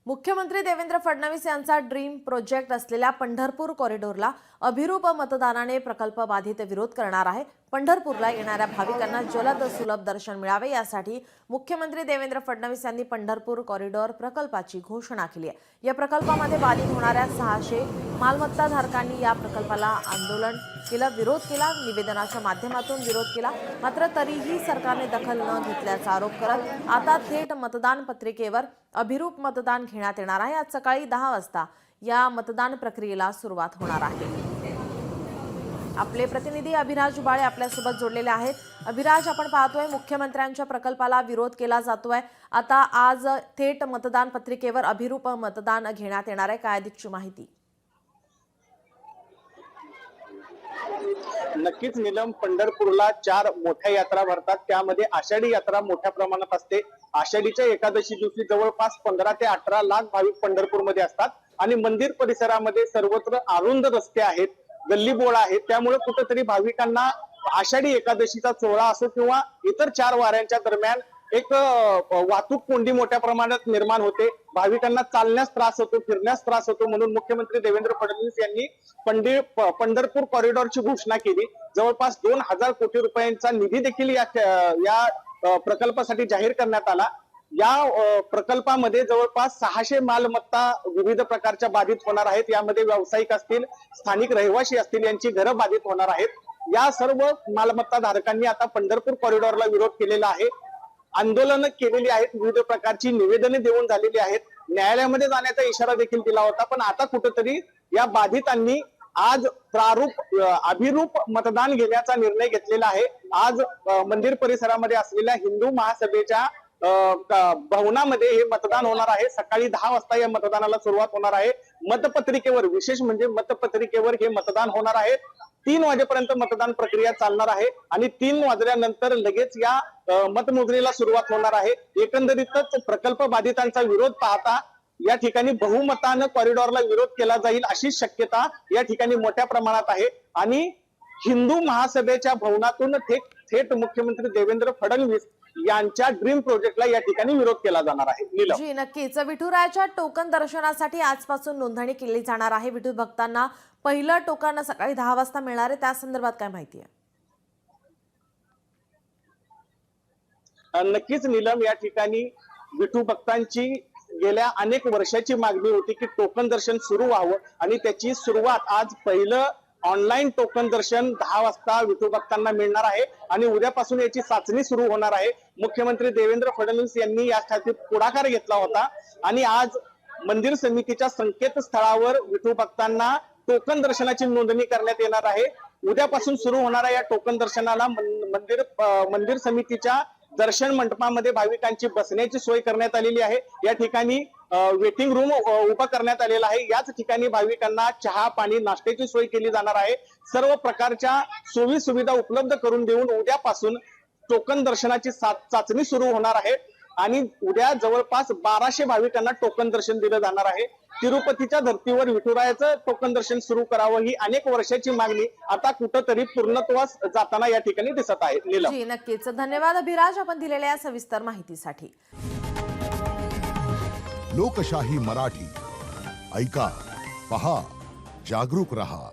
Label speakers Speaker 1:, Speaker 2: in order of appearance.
Speaker 1: मुख्यमंत्री देवेंद्र फडणवीस यांचा dream project असलेल्या पंढरपूर कॉरिडॉरला अभिरूप मतदानाने प्रकल्प बाधित विरोध करणार आहे। पंढरपूरला येणाऱ्या भाविकांना जलद सुलभ दर्शन मिळावे यासाठी मुख्यमंत्री देवेंद्र फडणवीस यांनी पंढरपूर कॉरिडॉर प्रकल्पाची घोषणा केली आहे। या प्रकल्पामध्ये बाधित होणाऱ्या 600 मालमत्ताधारकांनी या प्रकल्पाला आंदोलन केलं, विरोध केला, निवेदनाच्या माध्यमातून विरोध केला। मात्र तरीही सरकारने दखल न घेतल्याचा आरोप करत आता थेट मतदान पत्रिकेवर अभिरूप मतदान घेण्यात येणार आहे। आज सकाळी 10 वाजता या मतदान प्रक्रियेला सुरुवात होणार आहे। आपले प्रतिनिधी अभिराज बाळे आपल्यासोबत जोडलेले आहेत। अभिराज, आपण पाहतोय मुख्यमंत्र्यांच्या प्रकल्पाला विरोध केला जातोय। आता आज थेट मतदान पत्रिकेवर अभिरूप मतदान घेण्यात येणार आहे, काय अधिकची माहिती?
Speaker 2: नक्कीच नीलम, पंढरपूरला 4 मोठ्या यात्रा भरतात, त्यामध्ये आषाढी यात्रा मोठ्या प्रमाणात असते। आषाढीच्या एकादशी दिवशी जवळपास 15 ते 18 लाख भाविक पंढरपूरमध्ये असतात आणि मंदिर परिसरामध्ये सर्वत्र अरुंद रस्ते आहेत, गल्लीबोळ आहेत, त्यामुळे कुठेतरी भाविकांना आषाढी एकादशीचा सोहळा असो किंवा इतर 4 वाऱ्यांच्या दरम्यान एक वाहतूक कोंडी मोठ्या प्रमाणात निर्माण होते। भाविकांना चालण्यास त्रास होतो, फिरण्यास त्रास होतो, म्हणून मुख्यमंत्री देवेंद्र फडणवीस यांनी पंढरपूर कॉरिडॉरची घोषणा केली। जवळपास 2000 कोटी रुपयांचा निधी देखील या प्रकल्पासाठी जाहीर करण्यात आला। या प्रकल्पामध्ये जवळपास 600 मालमत्ता विविध प्रकारच्या बाधित होणार आहेत। यामध्ये व्यावसायिक असतील, स्थानिक रहिवासी असतील, यांची घरं बाधित होणार आहेत। या सर्व मालमत्ता धारकांनी आता पंढरपूर कॉरिडॉरला विरोध केलेला आहे, आंदोलन केलेली आहेत, विविध प्रकारची निवेदने देऊन झालेली आहेत, न्यायालयामध्ये जाण्याचा इशारा देखील दिला होता। पण आता कुठेतरी या बाधितांनी आज अभिरूप मतदान घेण्याचा निर्णय घेतलेला आहे। आज मंदिर परिसरामध्ये असलेल्या हिंदू महासभेच्या भवनामध्ये हे मतदान होणार आहे। सकाळी 10 वाजता या मतदानाला सुरुवात होणार आहे। मतपत्रिकेवर, विशेष म्हणजे मतपत्रिकेवर हे मतदान होणार आहे। 3 वाजेपर्यंत मतदान प्रक्रिया चालणार आहे आणि 3 वाजल्यानंतर लगेच या मतमोजणीला सुरुवात होणार आहे। एकंदरीतच प्रकल्प बाधितांचा विरोध पाहता या ठिकाणी बहुमतानं कॉरिडॉरला विरोध केला जाईल अशी शक्यता या ठिकाणी मोठ्या प्रमाणात आहे आणि हिंदू महासभेच्या भवनातून थेट मुख्यमंत्री देवेंद्र फडणवीस यांच्या ड्रीम प्रोजेक्टला या ठिकाणी विरोध केला जाणार आहे।
Speaker 1: जी नक्कीच, विठुरायाच्या टोकन दर्शनासाठी आजपासून नोंदणी केली जाणार आहे। विठू भक्तांना पहिलं टोकन सकाळी 10 वाजता मिळणार आहे, त्या संदर्भात काय माहिती आहे?
Speaker 2: नक्कीच नीलम, या ठिकाणी विठू भक्तांची गेल्या अनेक वर्षाची मागणी होती की टोकन दर्शन सुरू व्हावं आणि त्याची सुरुवात आज पहिलं ऑनलाईन टोकन दर्शन 10 वाजता विठू भक्तांना मिळणार आहे आणि उद्यापासून याची चाचणी सुरू होणार आहे। मुख्यमंत्री देवेंद्र फडणवीस यांनी यासाठी पुढाकार घेतला होता आणि आज मंदिर समितीच्या संकेतस्थळावर विठू भक्तांना टोकन दर्शनाची नोंदणी करण्यात येणार आहे। उद्यापासून सुरू होणाऱ्या या टोकन दर्शनाला मंदिर समितीच्या दर्शन मंडपामध्ये भाविकांची बसण्याची सोय करण्यात आलेली आहे। या ठिकाणी वेटिंग रूम उभा करण्यात आलेला आहे। याच ठिकाणी भाविकांना चहा, पाणी, नाश्त्याची सोय केली जाणार आहे। सर्व प्रकारच्या सोयी सुविधा उपलब्ध करून देऊन उद्यापासून टोकन दर्शनाची चाचणी सुरू होणार आहे आणि उद्या जवळपास 1200 भाविकांना टोकन दर्शन दिलं जाणार आहे। तिरुपतीच्या धर्तीवर विठुरायाचं टोकन दर्शन सुरू करावं ही अनेक वर्षाची मागणी आता कुठंतरी पूर्णत्वास जाताना या ठिकाणी दिसत आहे।
Speaker 1: जी नक्कीच, धन्यवाद अभिराज आपण दिलेल्या सविस्तर माहितीसाठी।
Speaker 3: लोकशाही मराठी ऐका, पहा, जागरूक रहा।